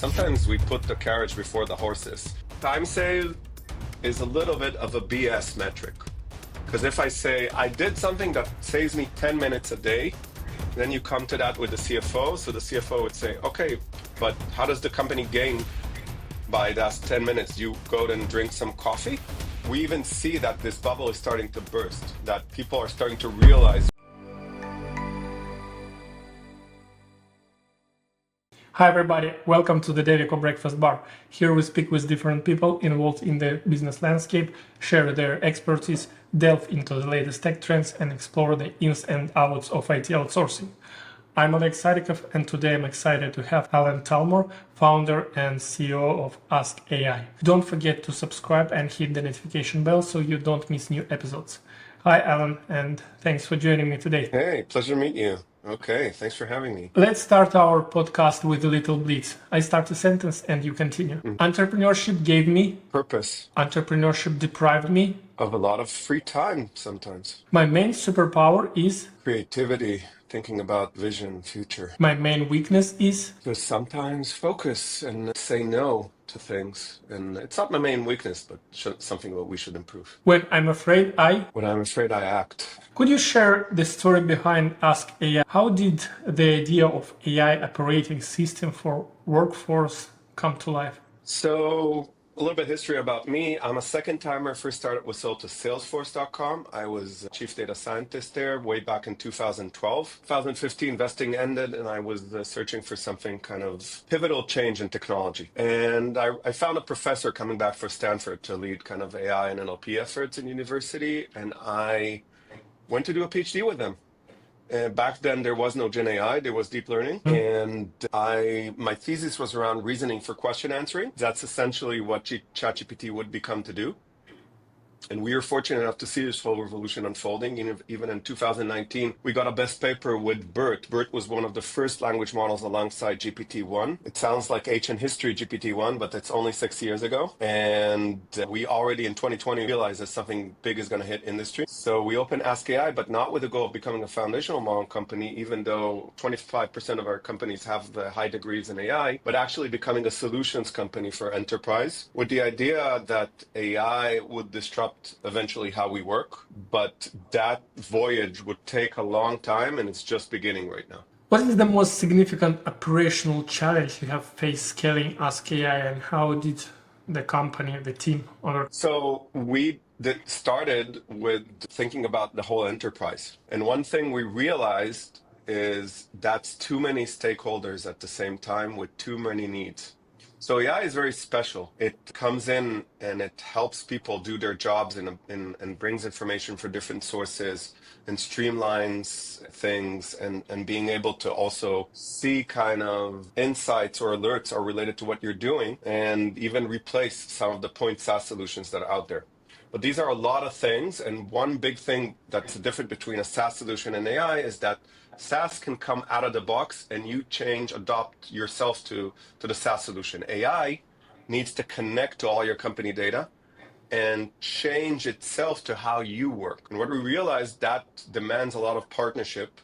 Sometimes we put the carriage before the horses. Time save is a little bit of a BS metric. Because if I say, I did something that saves me 10 minutes a day, then you come to that with the CFO. So the CFO would say, okay, but how does the company gain by that 10 minutes? You go and drink some coffee? We even see that this bubble is starting to burst, that people are starting to realize. Hi everybody, welcome to the Devico Breakfast Bar. Here we speak with different people involved in the business landscape, share their expertise, delve into the latest tech trends, and explore the ins and outs of IT outsourcing. I'm Oleg Sadikov, and today I'm excited to have Alon Talmor, founder and CEO of Ask AI. Don't forget to subscribe and hit the notification bell so you don't miss new episodes. Hi Alon, and thanks for joining me today. Hey, pleasure to meet you. Okay, thanks for having me. Let's start our podcast with a little blitz. I start a sentence and you continue. Entrepreneurship gave me Purpose. Entrepreneurship deprived me Of a lot of free time sometimes. My main superpower is Creativity, thinking about vision, future. My main weakness is To sometimes focus and say no to things. And it's not my main weakness, but something that we should improve. When I'm afraid When I'm afraid, I act. Could you share the story behind Ask AI? How did the idea of AI operating system for workforce come to life? So a little bit of history about me. I'm a second timer. First started was sold to Salesforce.com. I was chief data scientist there way back in 2012. 2015 vesting ended and I was searching for something kind of pivotal change in technology. And I found a professor coming back from Stanford to lead kind of AI and NLP efforts in university. And I went to do a PhD with them. And back then there was no Gen AI, there was deep learning. And my thesis was around reasoning for question answering. That's essentially what ChatGPT would become to do. And we were fortunate enough to see this whole revolution unfolding. Even in 2019, we got a best paper with BERT. BERT was one of the first language models alongside GPT-1. It sounds like ancient history, GPT-1, but it's only 6 years ago. And we already in 2020 realized that something big is going to hit industry. So we opened Ask AI, but not with the goal of becoming a foundational model company, even though 25% of our companies have the high degrees in AI, but actually becoming a solutions company for enterprise with the idea that AI would disrupt eventually how we work, but that voyage would take a long time and it's just beginning right now. What is the most significant operational challenge you have faced scaling Ask AI, and how did the company, the team, or So we started with thinking about the whole enterprise. And one thing we realized is that's too many stakeholders at the same time with too many needs. So AI is very special. It comes in and it helps people do their jobs and brings information from different sources and streamlines things and being able to also see kind of insights or alerts are related to what you're doing and even replace some of the point SaaS solutions that are out there. But these are a lot of things. And one big thing that's different between a SaaS solution and AI is that SaaS can come out of the box and you adopt yourself to the SaaS solution. AI needs to connect to all your company data and change itself to how you work. And what we realized, that demands a lot of partnership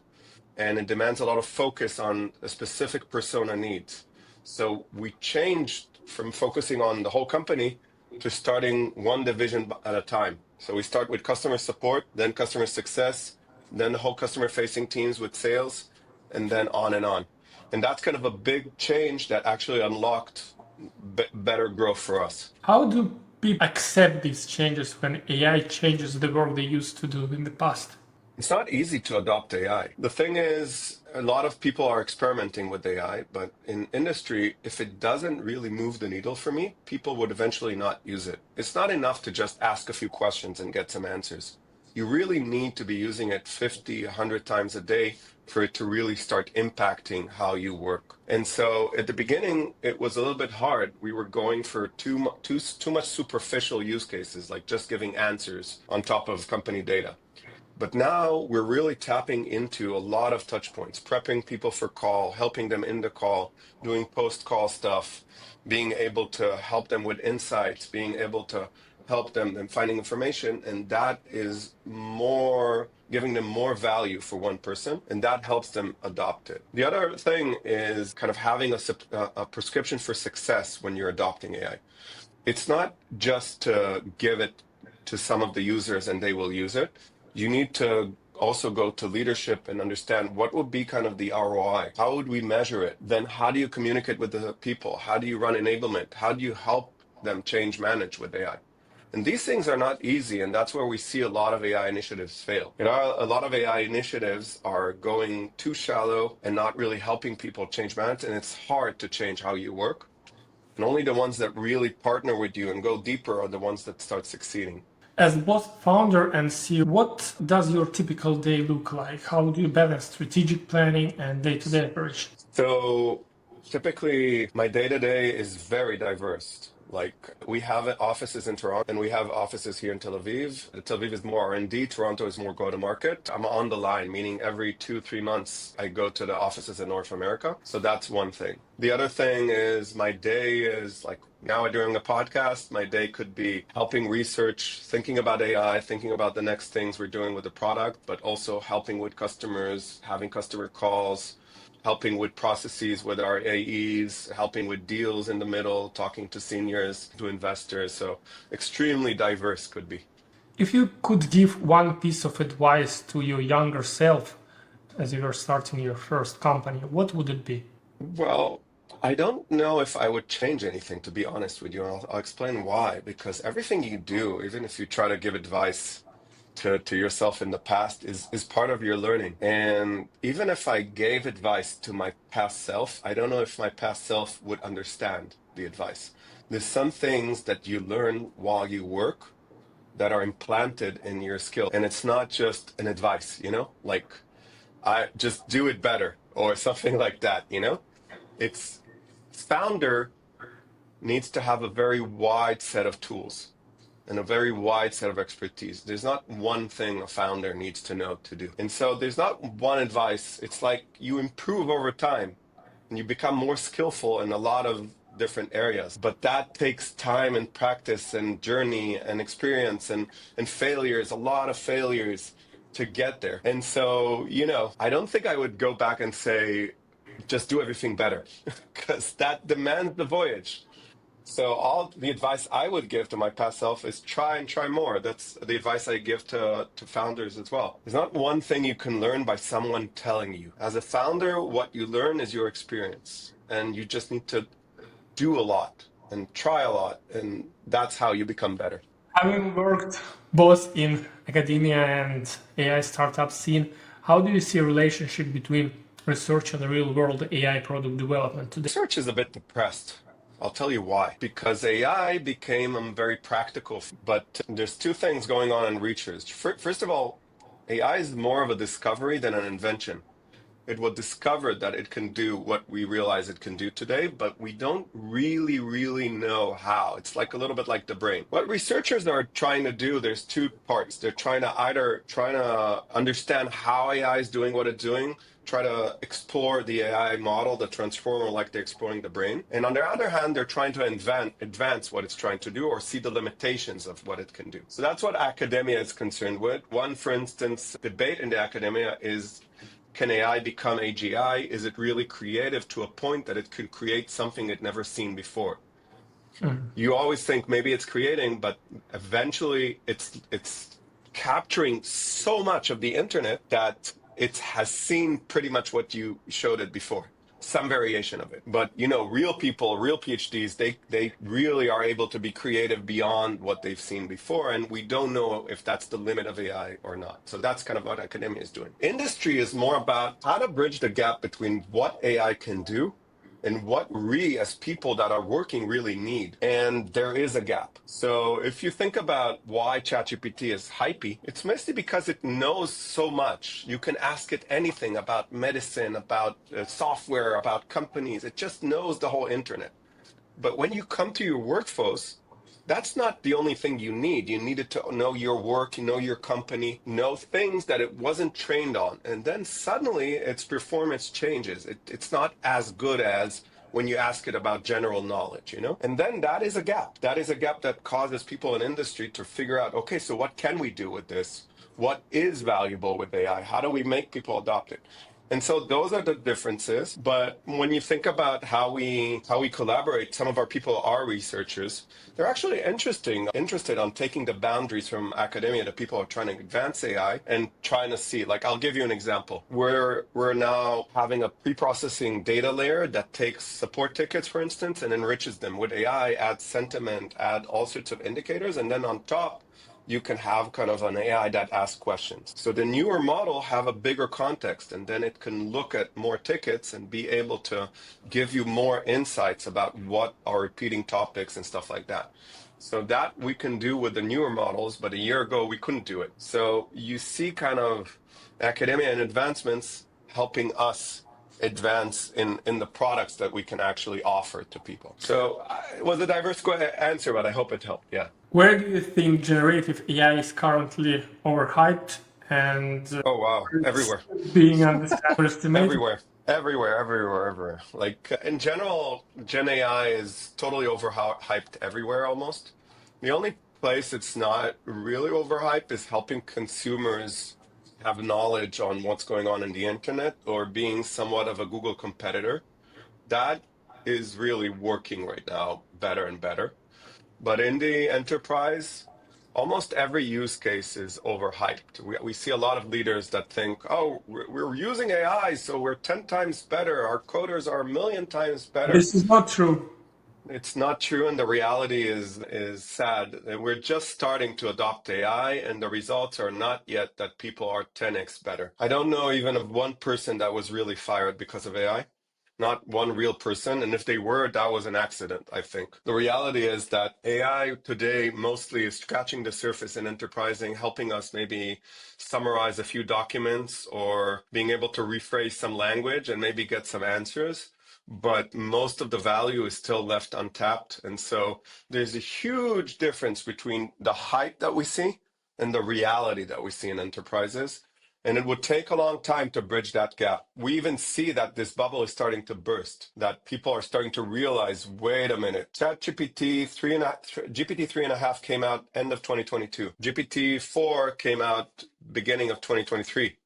and it demands a lot of focus on a specific persona needs. So we changed from focusing on the whole company to starting one division at a time. So we start with customer support, then customer success, then the whole customer-facing teams with sales, and then on and on. And that's kind of a big change that actually unlocked better growth for us. how do people accept these changes when AI changes the work they used to do in the past? It's not easy to adopt AI. The thing is, a lot of people are experimenting with AI, but in industry, if it doesn't really move the needle for me, people would eventually not use it. It's not enough to just ask a few questions and get some answers. You really need to be using it 50, 100 times a day for it to really start impacting how you work. And so at the beginning, it was a little bit hard. We were going for too much superficial use cases, like just giving answers on top of company data. But now we're really tapping into a lot of touch points, prepping people for call, helping them in the call, doing post-call stuff, being able to help them with insights, being able to help them in finding information, and that is more giving them more value for one person, and that helps them adopt it. The other thing is kind of having a prescription for success when you're adopting AI. It's not just to give it to some of the users and they will use it. You need to also go to leadership and understand what would be kind of the ROI. How would we measure it? Then how do you communicate with the people? How do you run enablement? How do you help them change manage with AI? And these things are not easy, and that's where we see a lot of AI initiatives fail. A lot of AI initiatives are going too shallow and not really helping people change manage, and it's hard to change how you work. And only the ones that really partner with you and go deeper are the ones that start succeeding. As both founder and CEO, what does your typical day look like? How do you balance strategic planning and day-to-day operations? So typically, my day-to-day is very diverse. Like we have offices in Toronto and we have offices here in Tel Aviv. Tel Aviv is more R&D. Toronto is more go-to-market. I'm on the line, meaning every 2-3 months I go to the offices in North America. So that's one thing. The other thing is my day is like now doing a podcast. My day could be helping research, thinking about AI, thinking about the next things we're doing with the product, but also helping with customers, having customer calls, helping with processes with our AEs, helping with deals in the middle, talking to seniors, to investors. So extremely diverse could be. If you could give one piece of advice to your younger self as you were starting your first company, what would it be? Well, I don't know if I would change anything, to be honest with you. I'll explain why. Because everything you do, even if you try to give advice to yourself in the past, is part of your learning. And even if I gave advice to my past self, I don't know if my past self would understand the advice. There's some things that you learn while you work that are implanted in your skill. And it's not just an advice, like I just do it better or something like that, It's founder needs to have a very wide set of tools and a very wide set of expertise. There's not one thing a founder needs to know to do. And so there's not one advice. It's like you improve over time and you become more skillful in a lot of different areas. But that takes time and practice and journey and experience and failures, a lot of failures to get there. And so, I don't think I would go back and say, just do everything better because that demands the voyage. So all the advice I would give to my past self is try and try more. That's the advice I give to founders as well. There's not one thing you can learn by someone telling you. As a founder, what you learn is your experience. And you just need to do a lot and try a lot. And that's how you become better. Having worked both in academia and AI startup scene, how do you see a relationship between research and the real-world AI product development today? Research is a bit depressed. I'll tell you why. Because AI became very practical, but there's two things going on in research. First of all, AI is more of a discovery than an invention. It will discover that it can do what we realize it can do today, but we don't really know how. It's like a little bit like the brain. What researchers are trying to do, there's two parts. They're trying to understand how AI is doing what it's doing, try to explore the AI model, the transformer, like they're exploring the brain. And on the other hand, they're trying to advance what it's trying to do or see the limitations of what it can do. So that's what academia is concerned with. One, for instance, debate in the academia is, can AI become AGI? Is it really creative to a point that it could create something it never seen before? You always think maybe it's creating, but eventually it's capturing so much of the internet that it has seen pretty much what you showed it before, some variation of it. But real people, real PhDs, they really are able to be creative beyond what they've seen before, and we don't know if that's the limit of AI or not. So that's kind of what academia is doing. Industry is more about how to bridge the gap between what AI can do and what we as people that are working really need. And there is a gap. So if you think about why ChatGPT is hypey, it's mostly because it knows so much. You can ask it anything about medicine, about software, about companies. It just knows the whole internet. But when you come to your workflows, that's not the only thing you need. You needed to know your work, know your company, know things that it wasn't trained on. And then suddenly its performance changes. It's not as good as when you ask it about general knowledge, you know? And then that is a gap. That is a gap that causes people in industry to figure out, okay, so what can we do with this? What is valuable with AI? How do we make people adopt it? And so those are the differences. But when you think about how we collaborate, some of our people are researchers. They're actually interested on taking the boundaries from academia to people who are trying to advance AI and trying to see. Like, I'll give you an example. We're now having a pre-processing data layer that takes support tickets, for instance, and enriches them with AI, adds sentiment, add all sorts of indicators, and then on top you can have kind of an AI that asks questions. So the newer model have a bigger context, and then it can look at more tickets and be able to give you more insights about what are repeating topics and stuff like that. So that we can do with the newer models, but a year ago we couldn't do it. So you see kind of academia and advancements helping us advance in the products that we can actually offer to people. So it was a diverse answer, but I hope it helped. Yeah. Where do you think generative AI is currently overhyped and Oh, wow. Everywhere. being underestimated? Everywhere. Like in general, Gen AI is totally overhyped everywhere almost. The only place it's not really overhyped is helping consumers have knowledge on what's going on in the internet or being somewhat of a Google competitor. That is really working right now better and better. But in the enterprise, almost every use case is overhyped. We see a lot of leaders that think, oh, we're using AI, so we're 10 times better. Our coders are a million times better. This is not true. It's not true, and the reality is sad. We're just starting to adopt AI, and the results are not yet that people are 10x better. I don't know even of one person that was really fired because of AI. Not one real person, and if they were, that was an accident, I think. The reality is that AI today mostly is scratching the surface in enterprising, helping us maybe summarize a few documents or being able to rephrase some language and maybe get some answers. But most of the value is still left untapped. And so there's a huge difference between the hype that we see and the reality that we see in enterprises. And it would take a long time to bridge that gap. We even see that this bubble is starting to burst, that people are starting to realize, wait a minute, GPT 3.5 came out end of 2022. GPT 4 came out beginning of 2023.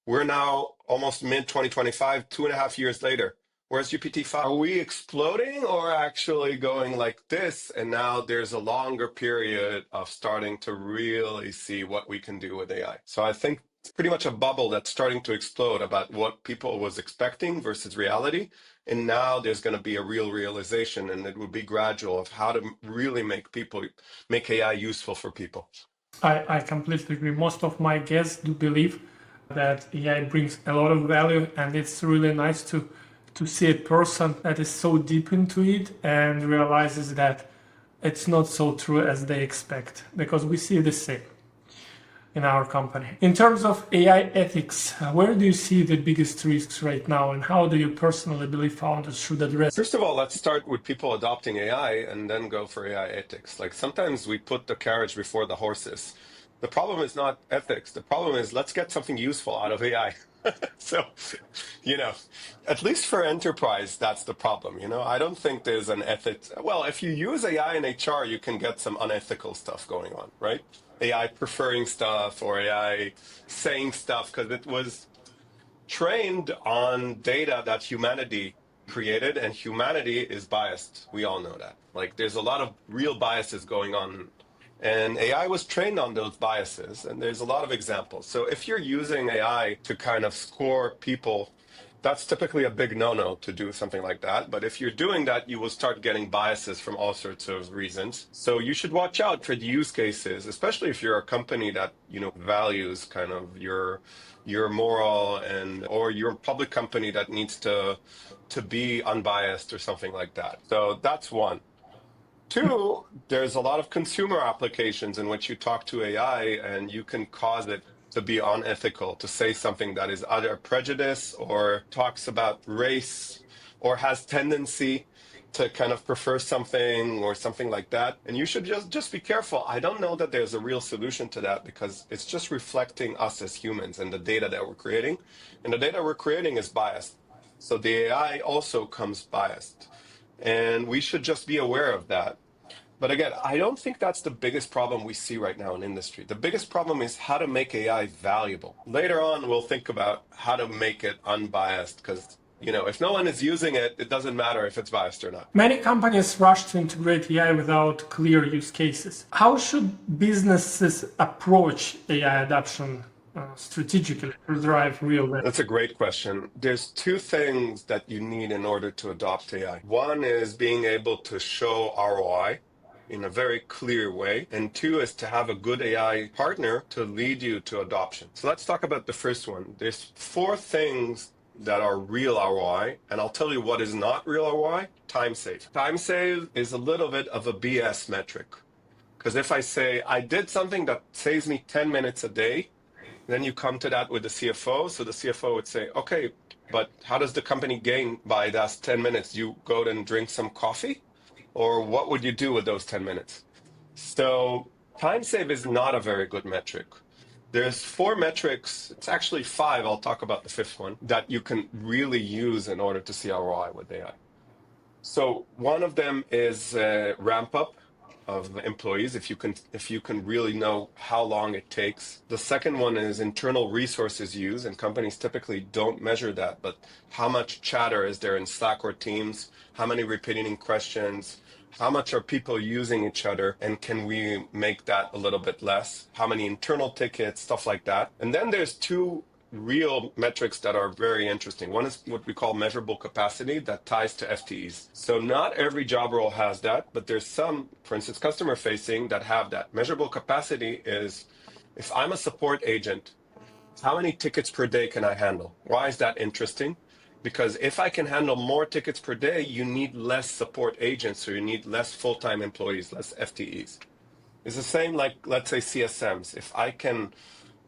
We're now almost mid 2025, 2.5 years later. Where's GPT-5? Are we exploding or actually going like this? And now there's a longer period of starting to really see what we can do with AI. So I think it's pretty much a bubble that's starting to explode about what people was expecting versus reality. And now there's going to be a real realization, and it will be gradual, of how to really make AI useful for people. I completely agree. Most of my guests do believe that AI brings a lot of value, and it's really nice to see a person that is so deep into it and realizes that it's not so true as they expect, because we see the same in our company. In terms of AI ethics, where do you see the biggest risks right now, and how do you personally believe founders should address? First of all, let's start with people adopting AI and then go for AI ethics. Like, sometimes we put the carriage before the horses. The problem is not ethics. The problem is, let's get something useful out of AI. So, at least for enterprise, that's the problem. I don't think there's an ethics. Well, if you use AI in HR, you can get some unethical stuff going on, right? AI preferring stuff or AI saying stuff because it was trained on data that humanity created, and humanity is biased. We all know that. Like, there's a lot of real biases going on. And AI was trained on those biases, and there's a lot of examples. So if you're using AI to kind of score people, that's typically a big no-no to do something like that. But if you're doing that, you will start getting biases from all sorts of reasons. So you should watch out for the use cases, especially if you're a company that, values kind of your moral or you're a public company that needs to be unbiased or something like that. So that's one. Two, there's a lot of consumer applications in which you talk to AI and you can cause it to be unethical, to say something that is either prejudice or talks about race or has tendency to kind of prefer something or something like that. And you should just be careful. I don't know that there's a real solution to that, because it's just reflecting us as humans and the data that we're creating. And the data we're creating is biased. So the AI also comes biased. And we should just be aware of that. But again, I don't think that's the biggest problem we see right now in industry. The biggest problem is how to make AI valuable. Later on, we'll think about how to make it unbiased because, if no one is using it, it doesn't matter if it's biased or not. Many companies rush to integrate AI without clear use cases. How should businesses approach AI adoption strategically to drive real value? That's a great question. There's two things that you need in order to adopt AI. One is being able to show ROI in a very clear way. And two is to have a good AI partner to lead you to adoption. So let's talk about the first one. There's four things that are real ROI, and I'll tell you what is not real ROI: time save. Time save is a little bit of a BS metric. Because if I say I did something that saves me 10 minutes a day, then you come to that with the CFO. So the CFO would say, okay, but how does the company gain by that 10 minutes? You go and drink some coffee? Or what would you do with those 10 minutes? So time save is not a very good metric. There's four metrics, it's actually five, I'll talk about the fifth one, that you can really use in order to see ROI with AI. So one of them is ramp up of employees, if you can really know how long it takes. The second one is internal resources used, and companies typically don't measure that, but how much chatter is there in Slack or Teams? How many repeating questions? How much are people using each other? And can we make that a little bit less? How many internal tickets, stuff like that. And then there's two real metrics that are very interesting. One is what we call measurable capacity that ties to FTEs. So not every job role has that, but there's some, for instance, customer facing that have that. Measurable capacity is if I'm a support agent, how many tickets per day can I handle? Why is that interesting? Because if I can handle more tickets per day, you need less support agents, so you need less full-time employees, less FTEs. It's the same like, let's say, CSMs. If I can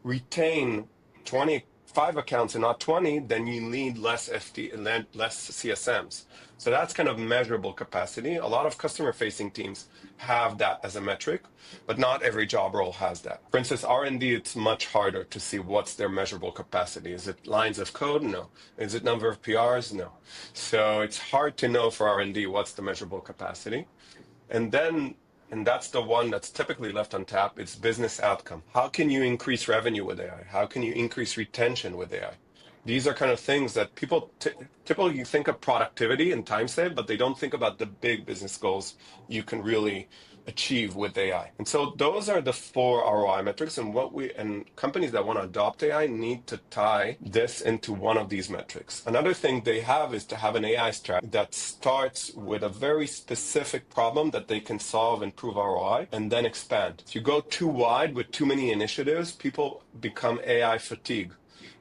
retain 25 accounts and not 20, then you need less less CSMs. So that's kind of measurable capacity. A lot of customer-facing teams have that as a metric, but not every job role has that. For instance, R&D, it's much harder to see what's their measurable capacity. Is it lines of code? No. Is it number of PRs? No. So it's hard to know for R&D what's the measurable capacity. And that's the one that's typically left on tap. It's business outcome. How can you increase revenue with AI? How can you increase retention with AI? These are kind of things that people typically think of productivity and time save, but they don't think about the big business goals you can really achieve with AI. And so those are the four ROI metrics, and companies that want to adopt AI need to tie this into one of these metrics. Another thing they have is to have an AI strategy that starts with a very specific problem that they can solve and prove ROI and then expand. If you go too wide with too many initiatives, people become AI fatigue.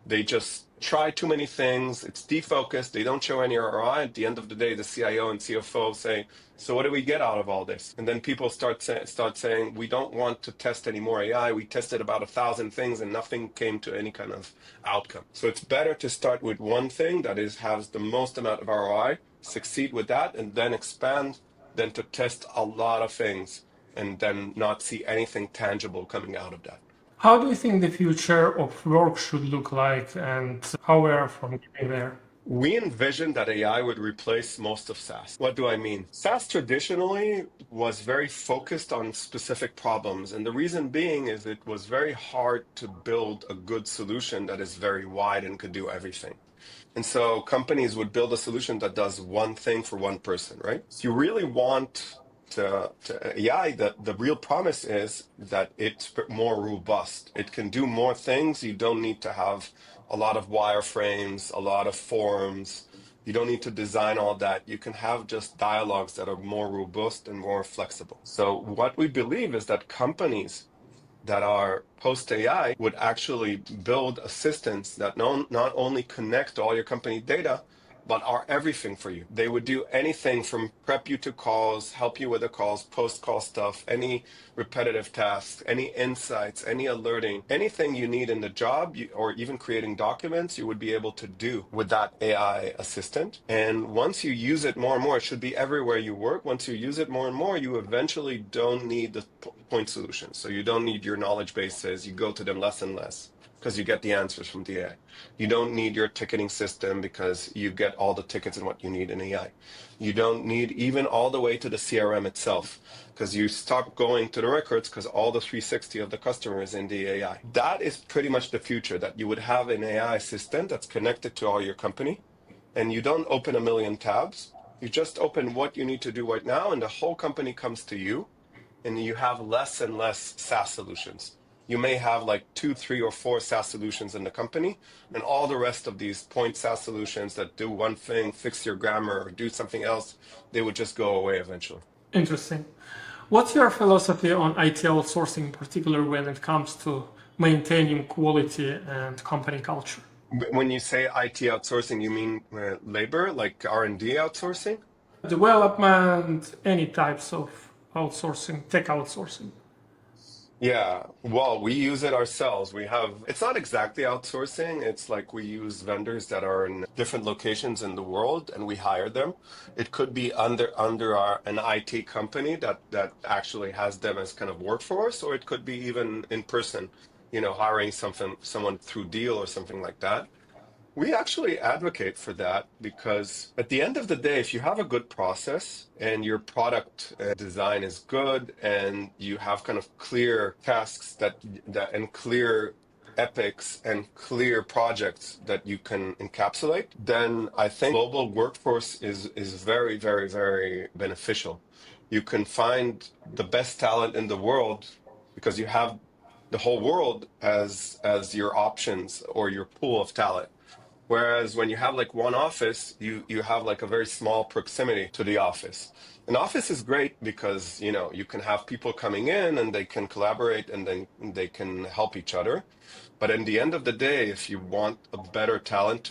They just try too many things. It's defocused. They don't show any ROI. At the end of the day, the CIO and CFO say, so what do we get out of all this? And then people start saying, we don't want to test any more AI. We tested about 1,000 things and nothing came to any kind of outcome. So it's better to start with one thing that has the most amount of ROI, succeed with that, and then expand, than to test a lot of things and then not see anything tangible coming out of that. How do you think the future of work should look like, and how we are from getting there? We envisioned that AI would replace most of SaaS. What do I mean? SaaS traditionally was very focused on specific problems. And the reason being is it was very hard to build a good solution that is very wide and could do everything. And so companies would build a solution that does one thing for one person, right? So you really want to AI, the real promise is that it's more robust. It can do more things. You don't need to have a lot of wireframes, a lot of forms. You don't need to design all that. You can have just dialogues that are more robust and more flexible. So what we believe is that companies that are post-AI would actually build assistants that not only connect all your company data, but are everything for you. They would do anything from prep you to calls, help you with the calls, post-call stuff, any repetitive tasks, any insights, any alerting, anything you need in the job, or even creating documents, you would be able to do with that AI assistant. And once you use it more and more, it should be everywhere you work. Once you use it more and more, you eventually don't need the point solutions. So you don't need your knowledge bases. You go to them less and less. because you get the answers from the AI. You don't need your ticketing system because you get all the tickets and what you need in AI. You don't need even all the way to the CRM itself because you stop going to the records because all the 360 of the customer is in the AI. That is pretty much the future, that you would have an AI assistant that's connected to all your company, and you don't open a million tabs. You just open what you need to do right now, and the whole company comes to you, and you have less and less SaaS solutions. You may have like 2, 3, or 4 SaaS solutions in the company, and all the rest of these point SaaS solutions that do one thing, fix your grammar, or do something else, they would just go away eventually. Interesting. What's your philosophy on IT outsourcing, in particular when it comes to maintaining quality and company culture? When you say IT outsourcing, you mean labor, like R&D outsourcing? Development, any types of outsourcing, tech outsourcing. Yeah, well, we use it ourselves. It's not exactly outsourcing. It's like we use vendors that are in different locations in the world and we hire them. It could be under an IT company that actually has them as kind of workforce, or it could be even in person, hiring someone through deal or something like that. We actually advocate for that because at the end of the day, if you have a good process and your product design is good and you have kind of clear tasks that and clear epics and clear projects that you can encapsulate, then I think global workforce is very, very, very beneficial. You can find the best talent in the world because you have the whole world as your options or your pool of talent. Whereas when you have like one office, you have like a very small proximity to the office. An office is great because, you can have people coming in and they can collaborate and then they can help each other. But in the end of the day, if you want a better talent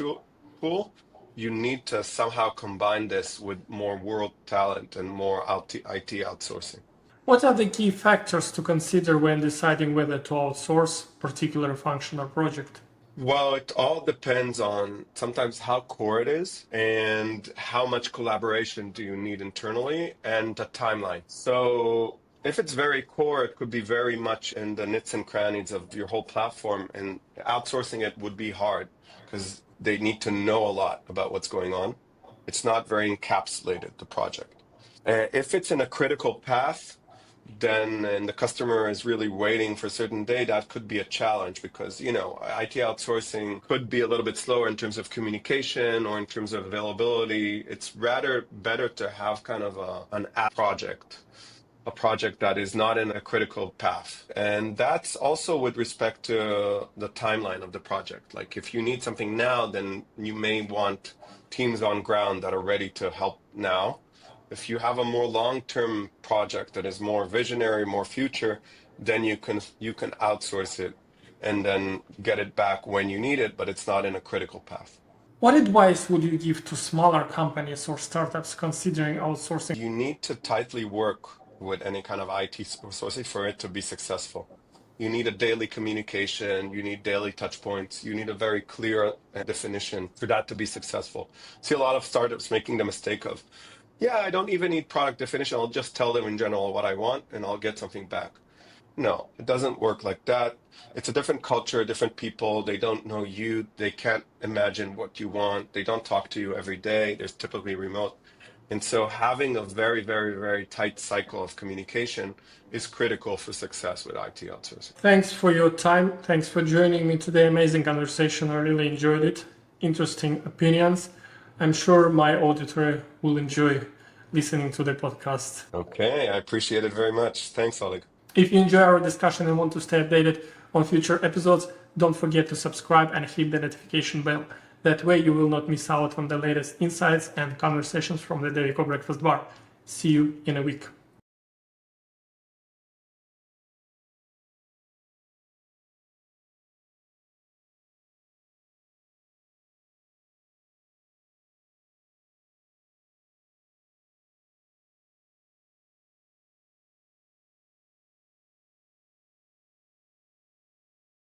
pool, you need to somehow combine this with more world talent and more IT outsourcing. What are the key factors to consider when deciding whether to outsource a particular function or project? Well, it all depends on sometimes how core it is and how much collaboration do you need internally and the timeline. So if it's very core, it could be very much in the nits and crannies of your whole platform, and outsourcing it would be hard because they need to know a lot about what's going on. It's not very encapsulated, the project. If it's in a critical path, then and the customer is really waiting for a certain day, that could be a challenge because IT outsourcing could be a little bit slower in terms of communication or in terms of availability. It's rather better to have kind of an app project, a project that is not in a critical path. And that's also with respect to the timeline of the project. Like if you need something now, then you may want teams on ground that are ready to help now. If you have a more long-term project that is more visionary, more future, then you can outsource it and then get it back when you need it, but it's not in a critical path. What advice would you give to smaller companies or startups considering outsourcing? You need to tightly work with any kind of IT sourcing for it to be successful. You need a daily communication, you need daily touch points, you need a very clear definition for that to be successful. See a lot of startups making the mistake of, I don't even need product definition. I'll just tell them in general what I want and I'll get something back. No, it doesn't work like that. It's a different culture, different people. They don't know you. They can't imagine what you want. They don't talk to you every day. They're typically remote. And so having a very, very, very tight cycle of communication is critical for success with IT outsourcing. Thanks for your time. Thanks for joining me today. Amazing conversation. I really enjoyed it. Interesting opinions. I'm sure my auditor will enjoy listening to the podcast. Okay, I appreciate it very much. Thanks, Oleg. If you enjoy our discussion and want to stay updated on future episodes, don't forget to subscribe and hit the notification bell. That way you will not miss out on the latest insights and conversations from the Devico Breakfast Bar. See you in a week.